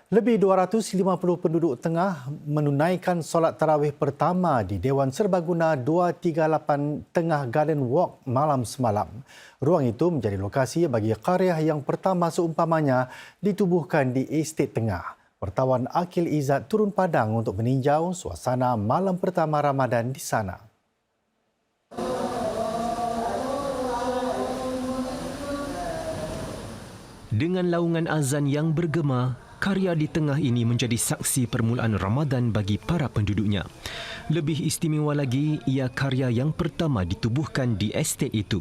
Lebih 250 penduduk Tengah menunaikan solat tarawih pertama di Dewan Serbaguna 238 Tengah Garden Walk malam semalam. Ruang itu menjadi lokasi bagi karya yang pertama seumpamanya ditubuhkan di Estet Tengah. Wartawan Akil Izzat turun padang untuk meninjau suasana malam pertama Ramadan di sana. Dengan laungan azan yang bergema, karya di tengah ini menjadi saksi permulaan Ramadan bagi para penduduknya. Lebih istimewa lagi, ia karya yang pertama ditubuhkan di estet itu.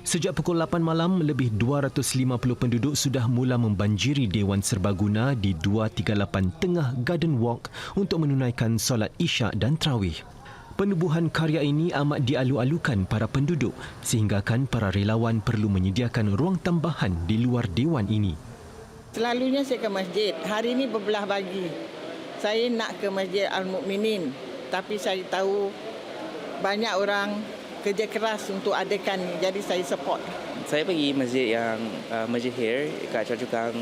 Sejak pukul 8 malam, lebih 250 penduduk sudah mula membanjiri Dewan Serbaguna di 238 Tengah Garden Walk untuk menunaikan solat Isyak dan Tarawih. Penubuhan karya ini amat dialu-alukan para penduduk sehinggakan para relawan perlu menyediakan ruang tambahan di luar dewan ini. Selalunya saya ke masjid. Hari ini berbelah bagi. Saya nak ke Masjid Al-Mukminin. Tapi saya tahu banyak orang kerja keras untuk adakan ni. Jadi saya support. Saya pergi masjid yang Masjid Hir kat Choa Chu Kang.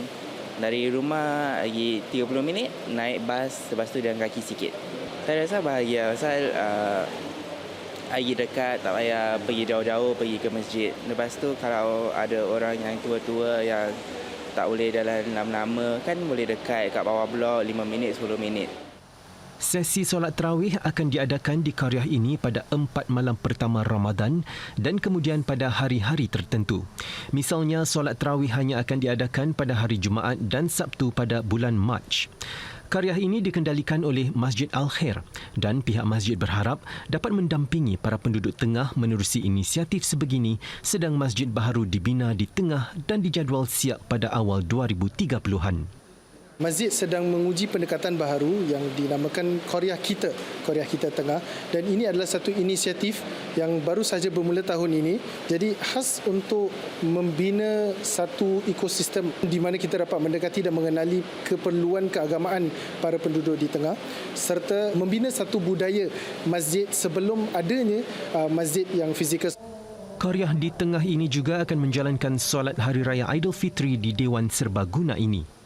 Dari rumah lagi 30 minit, naik bas, lepas tu jalan kaki sikit. Saya rasa bahagia pasal lagi dekat, tak payah pergi jauh-jauh pergi ke masjid. Lepas tu kalau ada orang yang tua-tua yang tak boleh jalan lama-lama, kan boleh dekat kat bawah blok 5 minit, 10 minit. Sesi solat tarawih akan diadakan di karya ini pada 4 malam pertama Ramadan dan kemudian pada hari-hari tertentu. Misalnya, solat tarawih hanya akan diadakan pada hari Jumaat dan Sabtu pada bulan Mac. Karya ini dikendalikan oleh Masjid Al-Khair dan pihak masjid berharap dapat mendampingi para penduduk Tengah menerusi inisiatif sebegini sedang masjid baharu dibina di Tengah dan dijadual siap pada awal 2030-an. Masjid sedang menguji pendekatan baharu yang dinamakan Qaryah Kita Tengah, dan ini adalah satu inisiatif yang baru saja bermula tahun ini. Jadi khas untuk membina satu ekosistem di mana kita dapat mendekati dan mengenali keperluan keagamaan para penduduk di Tengah serta membina satu budaya masjid sebelum adanya masjid yang fizikal. Karya di Tengah ini juga akan menjalankan solat Hari Raya Aidilfitri di Dewan Serbaguna ini.